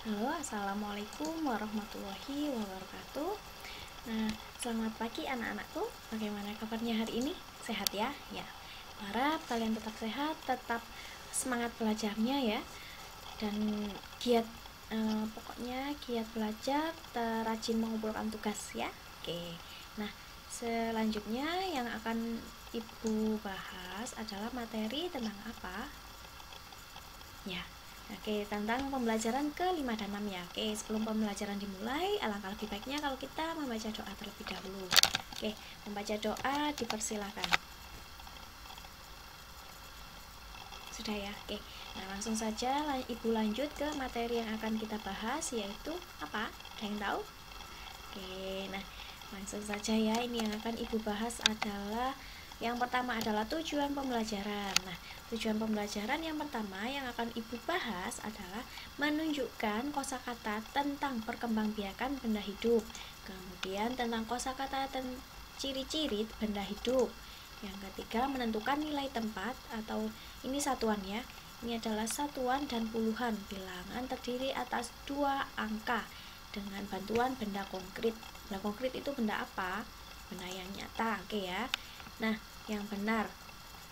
Halo, assalamualaikum warahmatullahi wabarakatuh. Nah, selamat pagi anak-anakku. Bagaimana kabarnya hari ini? Sehat ya? Ya. Harap kalian tetap sehat, tetap semangat belajarnya ya. Dan giat, pokoknya giat belajar, rajin mengumpulkan tugas ya. Oke. Nah, selanjutnya yang akan Ibu bahas adalah materi tentang apa? Ya. Oke, tentang pembelajaran ke-5 dan 6 ya. Oke, sebelum pembelajaran dimulai, alangkah lebih baiknya kalau kita membaca doa terlebih dahulu. Oke, membaca doa dipersilakan. Sudah ya. Oke. Nah, langsung saja Ibu lanjut ke materi yang akan kita bahas, yaitu apa? Ada yang tahu? Oke, nah langsung saja ya. Ini yang akan Ibu bahas adalah yang pertama adalah tujuan pembelajaran. Nah, tujuan pembelajaran yang pertama yang akan Ibu bahas adalah menunjukkan kosakata tentang perkembangbiakan benda hidup. Kemudian tentang kosakata ciri-ciri benda hidup. Yang ketiga, menentukan nilai tempat atau ini satuan ya. Ini adalah satuan dan puluhan bilangan terdiri atas 2 angka dengan bantuan benda konkret. Benda konkret itu benda apa? Benda yang nyata, oke ya. Nah, yang benar.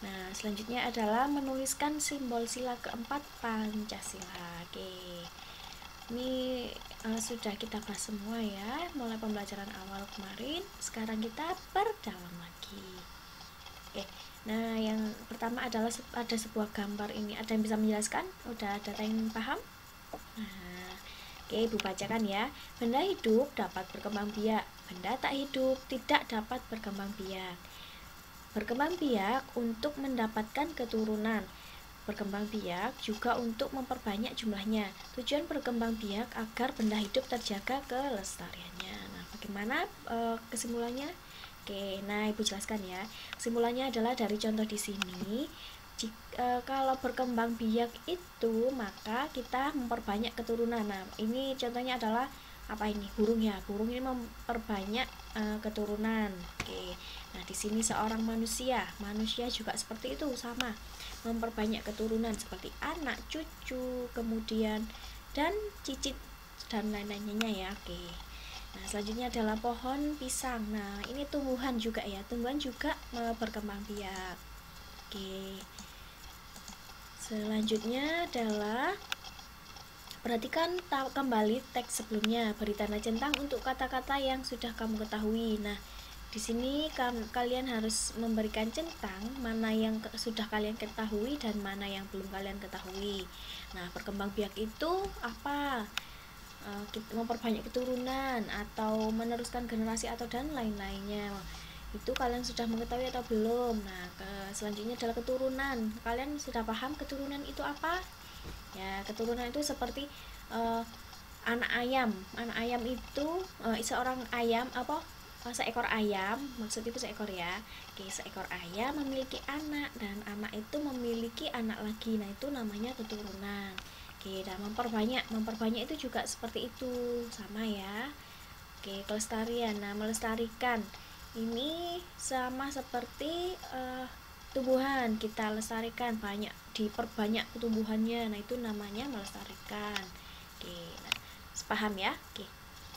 Nah, selanjutnya adalah menuliskan simbol sila keempat Pancasila. Oke. Ini sudah kita bahas semua ya, mulai pembelajaran awal kemarin. Sekarang kita perdalam lagi. Oke. Nah, yang pertama adalah ada sebuah gambar ini. Ada yang bisa menjelaskan? Udah ada yang paham? Nah, oke, Ibu bacakan ya. Benda hidup dapat berkembang biak, benda tak hidup tidak dapat berkembang biak. Berkembang biak untuk mendapatkan keturunan. Berkembang biak juga untuk memperbanyak jumlahnya. Tujuan berkembang biak agar benda hidup terjaga kelestariannya. Nah, bagaimana kesimpulannya? Oke, nah Ibu jelaskan ya. Kesimpulannya adalah dari contoh di sini. Kalau berkembang biak itu maka kita memperbanyak keturunan. Nah, ini contohnya adalah apa ini? Burung ya. Burung ini memperbanyak keturunan. Oke. Nah, di sini seorang manusia juga seperti itu, sama. Memperbanyak keturunan seperti anak, cucu, kemudian dan cicit dan lain-lainnya ya. Oke. Nah, selanjutnya adalah pohon pisang. Nah, ini tumbuhan juga ya. Tumbuhan juga berkembang biak. Oke. Selanjutnya adalah perhatikan kembali teks sebelumnya, beri tanda centang untuk kata-kata yang sudah kamu ketahui. Nah, di sini kalian harus memberikan centang mana yang sudah kalian ketahui dan mana yang belum kalian ketahui. Nah, berkembang biak itu apa? Memperbanyak keturunan atau meneruskan generasi atau dan lain-lainnya. Itu kalian sudah mengetahui atau belum? Nah, selanjutnya adalah keturunan. Kalian sudah paham keturunan itu apa? Ya, keturunan itu seperti anak ayam. Anak ayam itu seorang ayam apa? Seekor ayam, maksud itu seekor ya. Oke, seekor ayam memiliki anak dan anak itu memiliki anak lagi. Nah, itu namanya keturunan. Oke, dan memperbanyak itu juga seperti itu, sama ya. Oke, kelestarian. Nah, melestarikan ini sama seperti tumbuhan, kita lestarikan, banyak diperbanyak tumbuhannya. Nah, itu namanya melestarikan. Oke, nah, paham ya? Oke.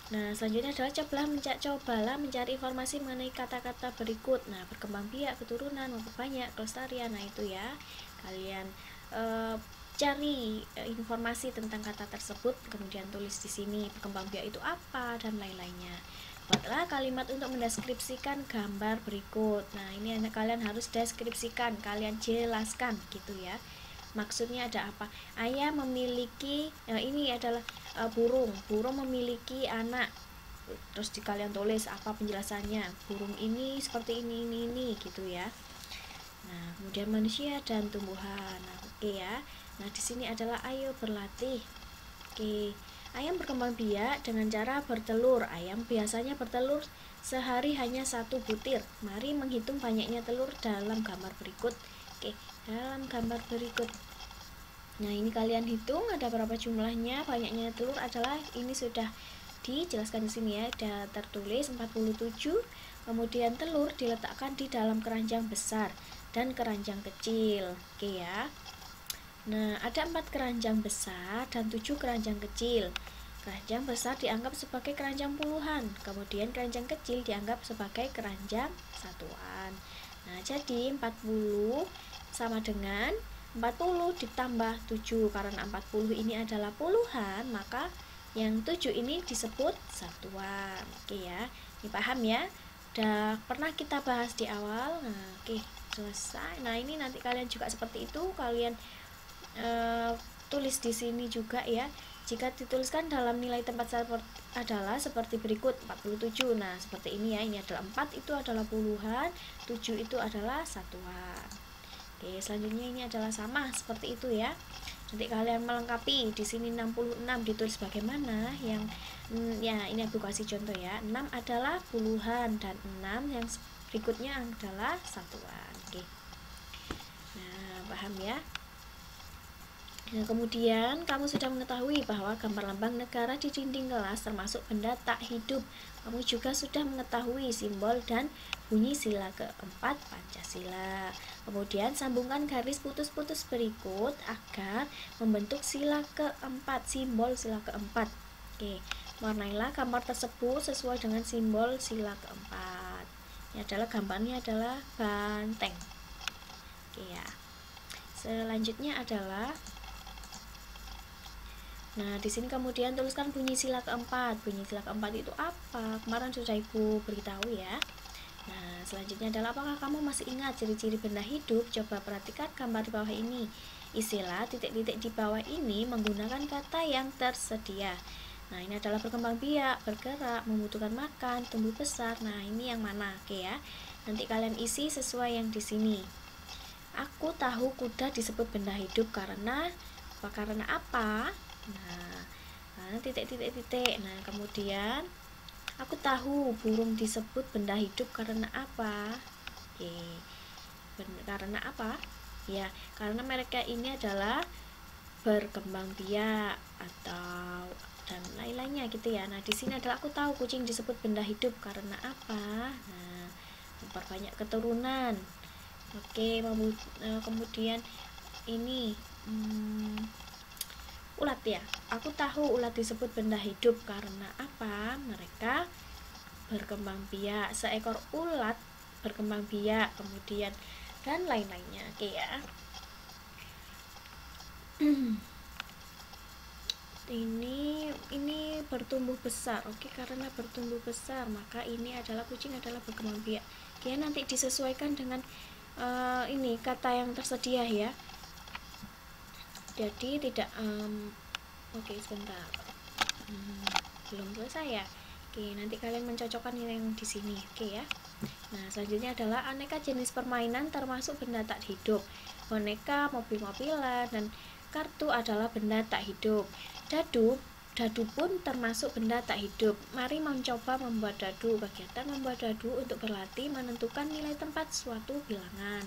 Nah, selanjutnya adalah cobalah mencari informasi mengenai kata-kata berikut. Nah, berkembang biak, keturunan, memperbanyak, kelestarian. Nah, itu ya. Kalian cari informasi tentang kata tersebut, kemudian tulis di sini berkembang biak itu apa dan lain-lainnya. Buatlah kalimat untuk mendeskripsikan gambar berikut. Nah, ini kalian harus deskripsikan, kalian jelaskan gitu ya. Maksudnya ada apa? Ayah memiliki ini adalah burung memiliki anak. Terus kalian tulis apa penjelasannya. Burung ini seperti ini gitu ya. Nah, kemudian manusia dan tumbuhan. Nah, oke ya. Nah, di sini adalah ayo berlatih. Oke. Ayam berkembang biak dengan cara bertelur. Ayam biasanya bertelur sehari hanya 1 butir. Mari menghitung banyaknya telur dalam gambar berikut. Oke, dalam gambar berikut. Nah, ini kalian hitung ada berapa jumlahnya. Banyaknya telur adalah ini sudah dijelaskan di sini ya. Ada tertulis 47. Kemudian telur diletakkan di dalam keranjang besar dan keranjang kecil. Oke ya. Nah, ada 4 keranjang besar dan 7 keranjang kecil. Keranjang besar dianggap sebagai keranjang puluhan, kemudian keranjang kecil dianggap sebagai keranjang satuan. Nah, jadi 40 sama dengan 40 ditambah 7. Karena 40 ini adalah puluhan, maka yang 7 ini disebut satuan. Oke ya, ini paham ya? Udah pernah kita bahas di awal. Nah, oke, selesai. Nah, ini nanti kalian juga seperti itu, kalian tulis di sini juga ya. Jika dituliskan dalam nilai tempat adalah seperti berikut, 47. Nah, seperti ini ya. Ini adalah 4 itu adalah puluhan, 7 itu adalah satuan. Oke, selanjutnya ini adalah sama seperti itu ya. Nanti kalian melengkapi. Di sini 66 ditulis bagaimana? Yang ya, ini aku kasih contoh ya. 6 adalah puluhan dan 6 yang berikutnya adalah satuan. Oke. Nah, paham ya? Nah, kemudian kamu sudah mengetahui bahwa gambar lambang negara di dinding kelas termasuk benda tak hidup. Kamu juga sudah mengetahui simbol dan bunyi sila keempat Pancasila. Kemudian sambungkan garis putus-putus berikut agar membentuk sila keempat, simbol sila keempat. Oke, warnailah gambar tersebut sesuai dengan simbol sila keempat. Ini adalah gambarnya adalah banteng. Oke ya. Selanjutnya adalah, nah, di sini kemudian tuliskan bunyi sila keempat. Bunyi sila keempat itu apa? Kemarin sudah Ibu beritahu ya. Nah, selanjutnya adalah apakah kamu masih ingat ciri-ciri benda hidup? Coba perhatikan gambar di bawah ini. Isilah titik-titik di bawah ini menggunakan kata yang tersedia. Nah, ini adalah berkembang biak, bergerak, membutuhkan makan, tumbuh besar. Nah, ini yang mana? Oke ya. Nanti kalian isi sesuai yang di sini. Aku tahu kuda disebut benda hidup karena apa? Karena apa? Nah, titik-titik-titik. Nah, kemudian aku tahu burung disebut benda hidup karena apa? Oke. Karena apa? Ya, karena mereka ini adalah berkembang biak atau dan lain-lainnya gitu ya. Nah, di sini adalah aku tahu kucing disebut benda hidup karena apa? Nah, memperbanyak keturunan. Oke, kemudian ini ulat ya. Aku tahu ulat disebut benda hidup karena apa? Mereka berkembang biak. Seekor ulat berkembang biak, kemudian dan lain-lainnya. Oke ya. ini bertumbuh besar. Oke, karena bertumbuh besar maka ini adalah kucing adalah berkembang biak. Oke, nanti disesuaikan dengan ini kata yang tersedia ya. Jadi tidak oke, sebentar. Belum selesai ya. Oke, nanti kalian mencocokkan yang di sini. Oke ya. Nah, selanjutnya adalah aneka jenis permainan termasuk benda tak hidup. Boneka, mobil-mobilan, dan kartu adalah benda tak hidup. Dadu pun termasuk benda tak hidup. Mari mencoba membuat dadu. Kegiatan membuat dadu untuk berlatih menentukan nilai tempat suatu bilangan.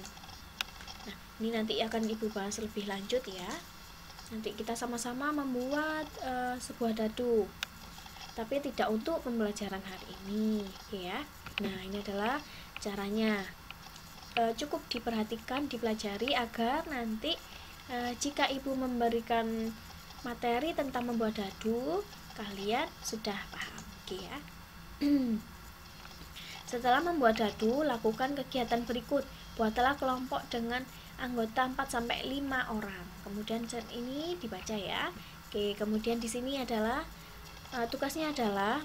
Nah, ini nanti akan Ibu bahas lebih lanjut ya. Nanti kita sama-sama membuat sebuah dadu. Tapi tidak untuk pembelajaran hari ini, ya. Nah, ini adalah caranya. Cukup diperhatikan, dipelajari agar nanti jika Ibu memberikan materi tentang membuat dadu, kalian sudah paham, oke ya. Setelah membuat dadu, lakukan kegiatan berikut. Buatlah kelompok dengan anggota 4-5 orang. Kemudian ini dibaca ya. Oke, kemudian di sini adalah tugasnya adalah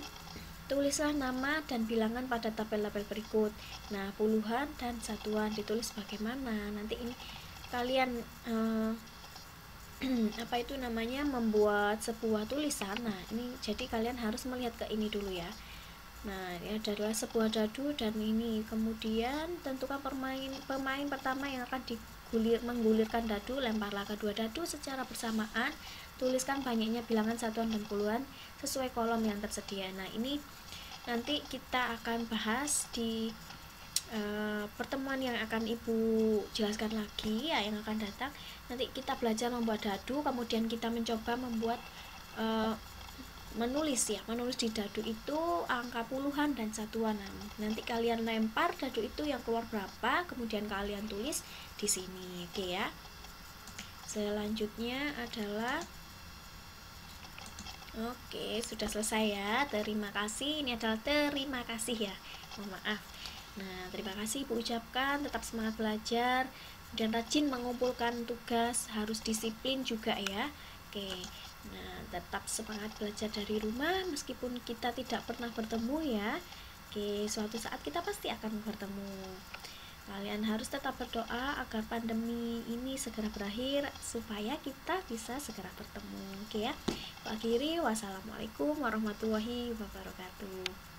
tulislah nama dan bilangan pada tabel-tabel berikut. Nah, puluhan dan satuan ditulis bagaimana? Nanti ini kalian apa itu namanya, membuat sebuah tulisan. Nah, ini jadi kalian harus melihat ke ini dulu ya. Nah, ini adalah sebuah dadu dan ini kemudian tentukan pemain pertama yang akan menggulirkan dadu. Lemparlah kedua dadu secara bersamaan. Tuliskan banyaknya bilangan satuan dan puluhan sesuai kolom yang tersedia. Nah, ini nanti kita akan bahas di pertemuan yang akan Ibu jelaskan lagi ya, yang akan datang. Nanti kita belajar membuat dadu, kemudian kita mencoba membuat menulis di dadu itu angka puluhan dan satuan. Nanti kalian lempar dadu itu yang keluar berapa, kemudian kalian tulis di sini, oke ya. Selanjutnya adalah oke, sudah selesai ya. Terima kasih. Ini adalah terima kasih ya. Mohon maaf. Nah, terima kasih Ibu ucapkan. Tetap semangat belajar dan rajin mengumpulkan tugas. Harus disiplin juga ya. Oke. Nah, tetap semangat belajar dari rumah meskipun kita tidak pernah bertemu ya. Oke, suatu saat kita pasti akan bertemu. Kalian harus tetap berdoa agar pandemi ini segera berakhir supaya kita bisa segera bertemu. Oke ya. Akhiri, wassalamualaikum warahmatullahi wabarakatuh.